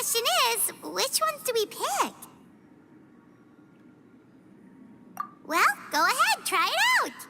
question is, which ones do we pick? Well, go ahead, try it out.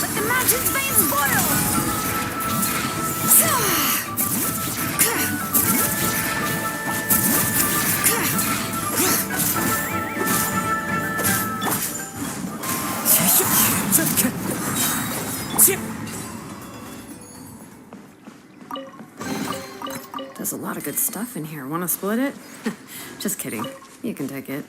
Let the mountain's veins boil! There's a lot of good stuff in here. Want to split it? Just kidding. You can take it.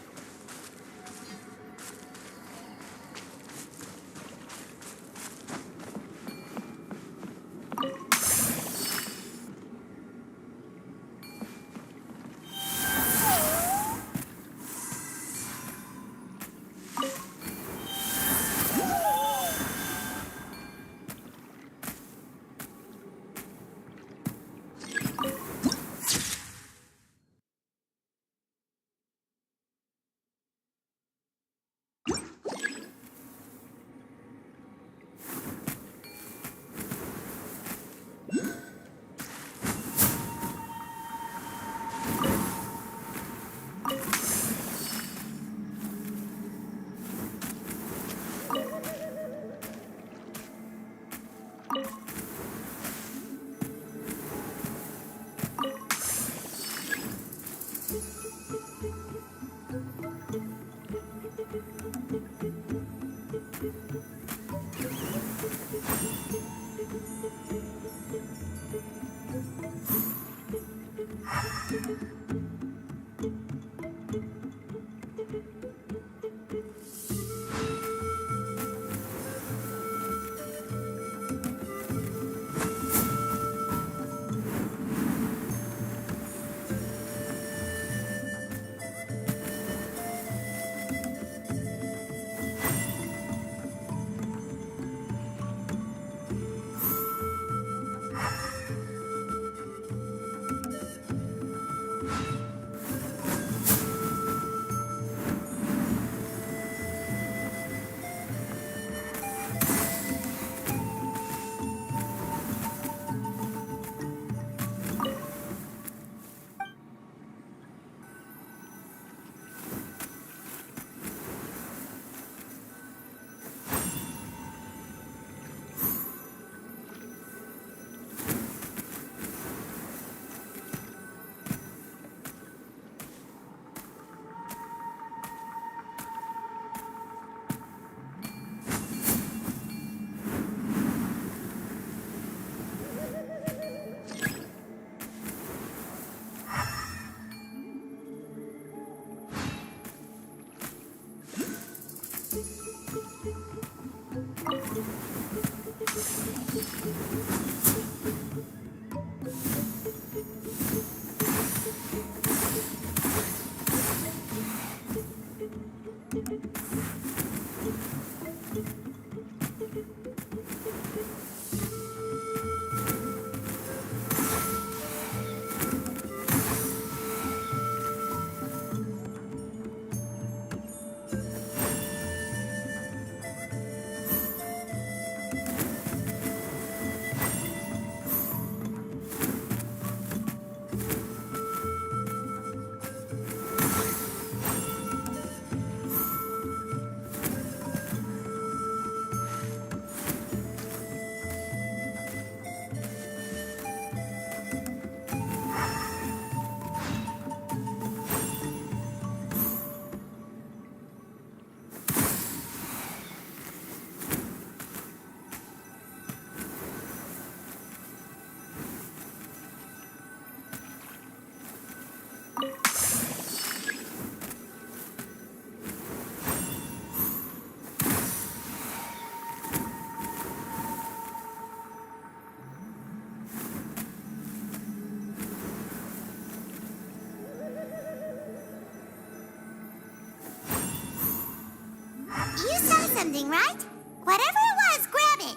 something, right? Whatever it was, grab it.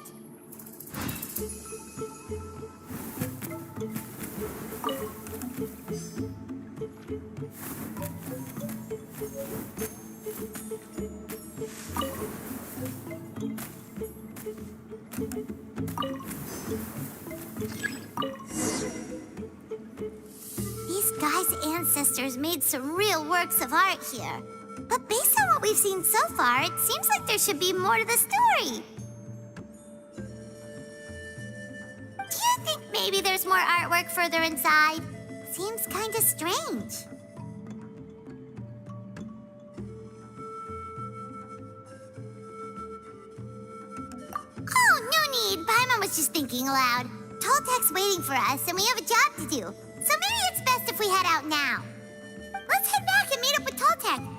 These guys' ancestors made some real works of art here. But based on what we've seen so far, it seems like there should be more to the story. Do you think maybe there's more artwork further inside? Seems kinda strange. Oh, no need. Paimon was just thinking aloud. Toltek's waiting for us, and we have a job to do. So maybe it's best if we head out now. Let's head back and meet up with Toltek.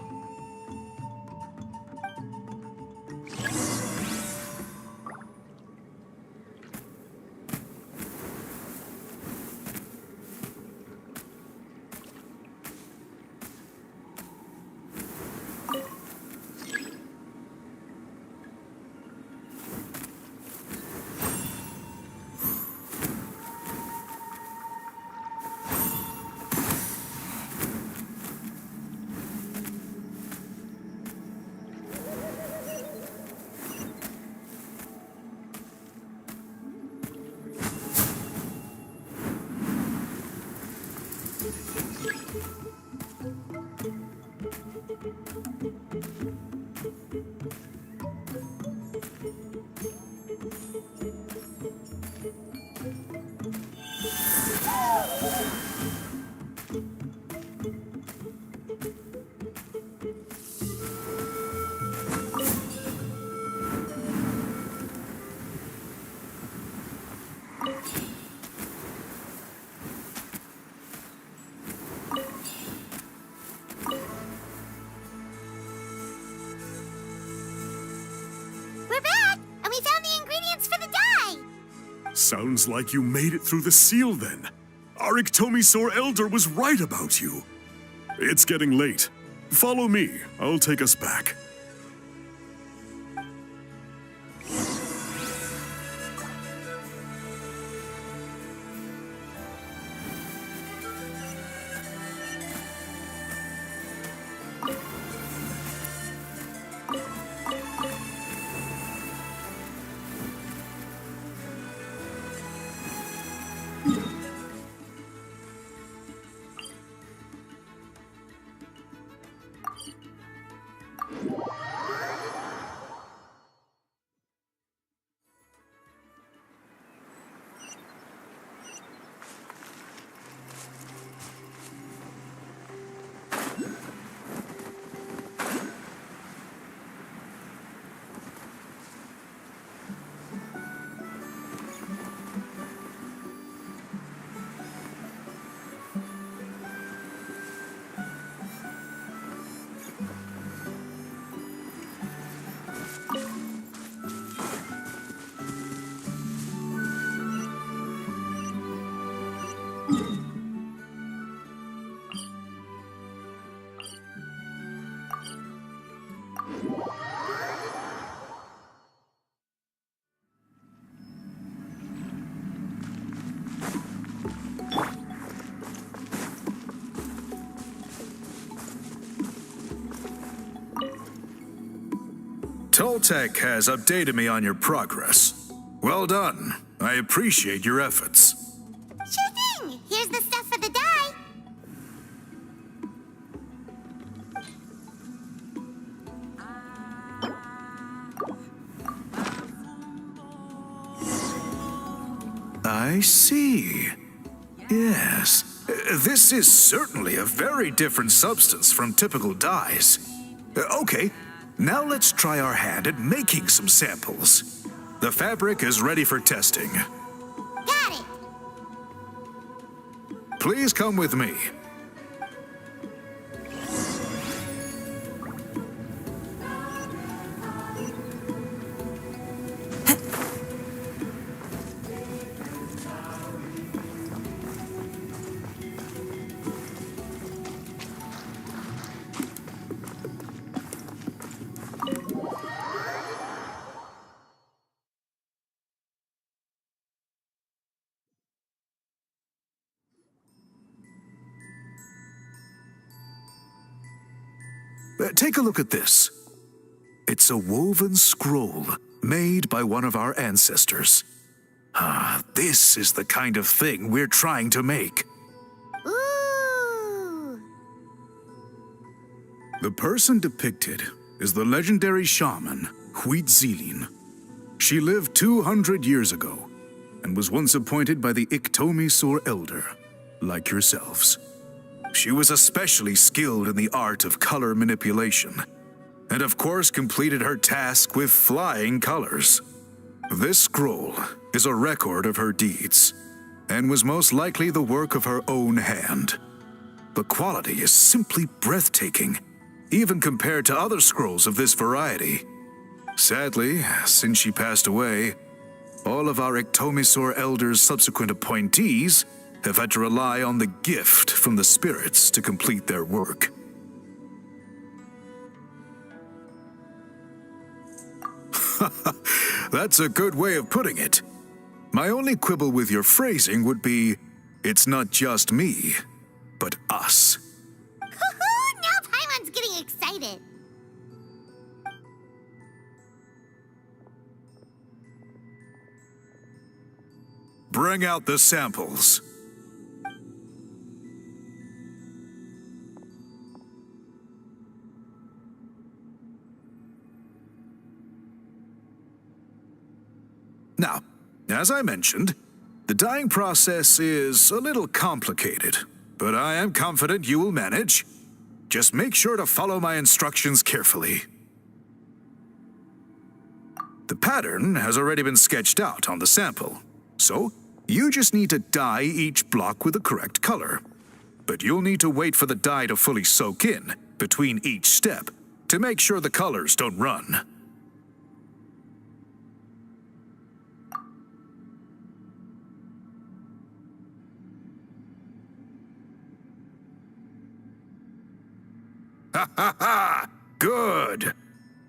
We're back, and we found the ingredients for the dye. Sounds like you made it through the seal then. Our Iktomi-Sor Elder was right about you. It's getting late. Follow me. I'll take us back. Toltek has updated me on your progress. Well done. I appreciate your efforts. Sure thing. Here's the stuff for the dye. I see. Yes. This is certainly a very different substance from typical dyes. Okay, now let's try our hand at making some samples. The fabric is ready for testing. Got it. Please come with me. Take a look at this. It's a woven scroll made by one of our ancestors. This is the kind of thing we're trying to make. Ooh. The person depicted is the legendary shaman, Huitzilin. She lived 200 years ago and was once appointed by the Iktomi Elder, like yourselves. She was especially skilled in the art of color manipulation, and of course completed her task with flying colors. This scroll is a record of her deeds, and was most likely the work of her own hand. The quality is simply breathtaking, even compared to other scrolls of this variety. Sadly, since she passed away, all of our Iktomi Elder's subsequent appointees have had to rely on the gift from the spirits to complete their work. That's a good way of putting it. My only quibble with your phrasing would be, it's not just me, but us. Now Paimon's getting excited. Bring out the samples. Now, as I mentioned, the dyeing process is a little complicated, but I am confident you will manage. Just make sure to follow my instructions carefully. The pattern has already been sketched out on the sample, so you just need to dye each block with the correct color. But you'll need to wait for the dye to fully soak in between each step to make sure the colors don't run. Ha ha ha! Good!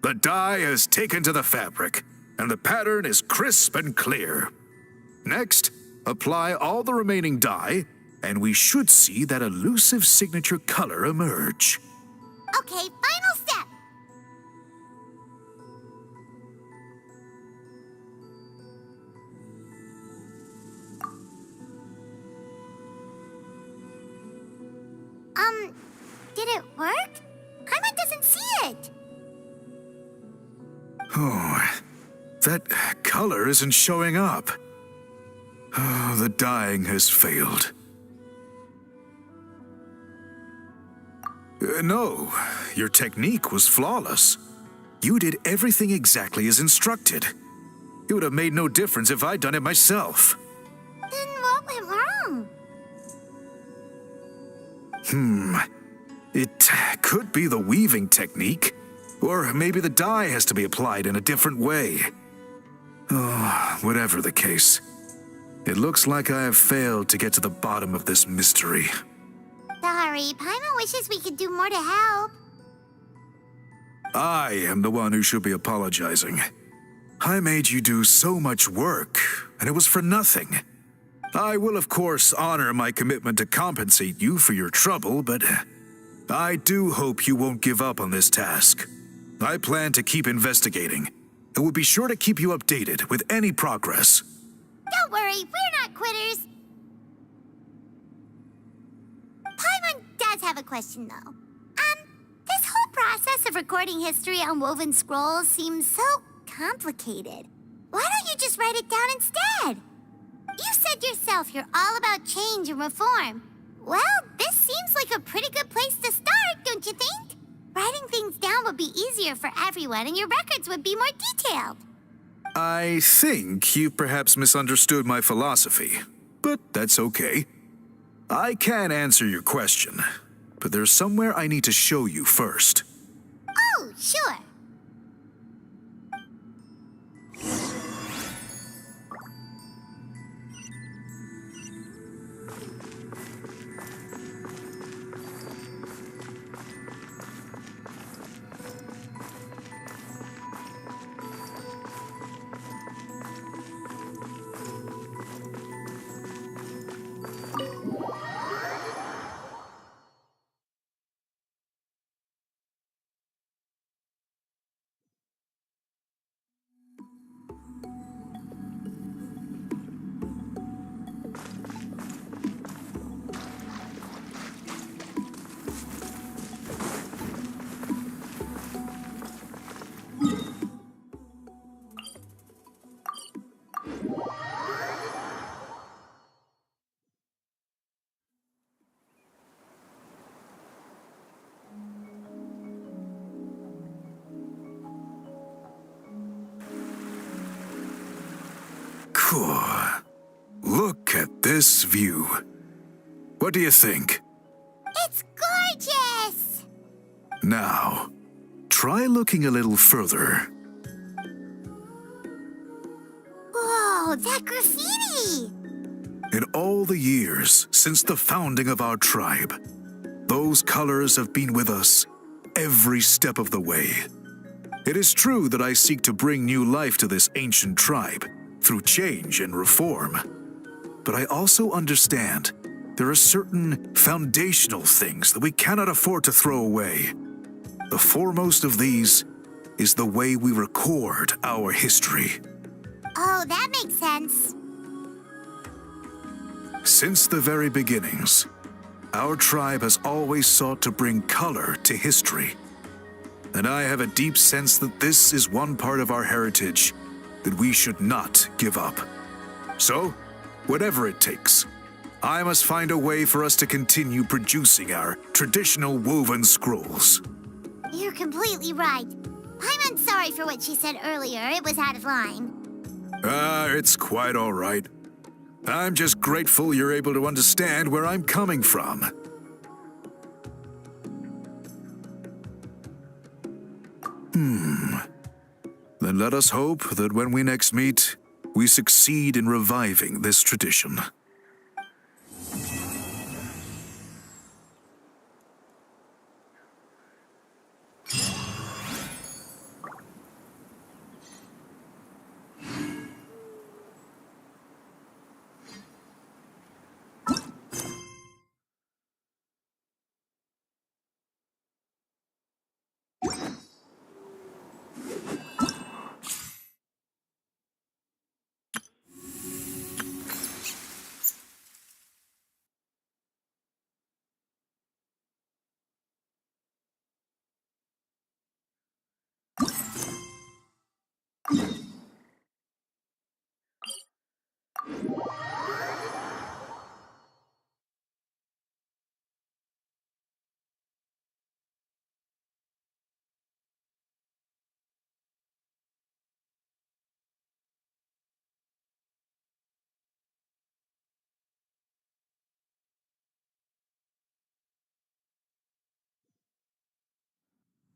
The dye is taken to the fabric, and the pattern is crisp and clear. Next, apply all the remaining dye, and we should see that elusive signature color emerge. Okay, final step. Did it work? Paimon doesn't see it. Oh, that color isn't showing up. Oh, the dyeing has failed. No, your technique was flawless. You did everything exactly as instructed. It would have made no difference if I'd done it myself. Then what went wrong? It could be the weaving technique, or maybe the dye has to be applied in a different way. Oh, whatever the case, it looks like I have failed to get to the bottom of this mystery. Sorry, Paimon wishes we could do more to help. I am the one who should be apologizing. I made you do so much work, and it was for nothing. I will, of course, honor my commitment to compensate you for your trouble, but I do hope you won't give up on this task. I plan to keep investigating, and will be sure to keep you updated with any progress. Don't worry, we're not quitters. Paimon does have a question, though. This whole process of recording history on woven scrolls seems so complicated. Why don't you just write it down instead? You said yourself you're all about change and reform. Well, this seems like a pretty good place to start, don't you think? Writing things down would be easier for everyone, and your records would be more detailed. I think you perhaps misunderstood my philosophy, but that's okay. I can answer your question, but there's somewhere I need to show you first. Oh, sure. Phew. Look at this view. What do you think? It's gorgeous! Now, try looking a little further. Whoa, that graffiti! In all the years since the founding of our tribe, those colors have been with us every step of the way. It is true that I seek to bring new life to this ancient tribe through change and reform. But I also understand there are certain foundational things that we cannot afford to throw away. The foremost of these is the way we record our history. Oh, that makes sense. Since the very beginnings, our tribe has always sought to bring color to history. And I have a deep sense that this is one part of our heritage that we should not give up. So, whatever it takes, I must find a way for us to continue producing our traditional woven scrolls. You're completely right. Paimon's sorry for what she said earlier. It was out of line. It's quite all right. I'm just grateful you're able to understand where I'm coming from. Then let us hope that when we next meet, we succeed in reviving this tradition.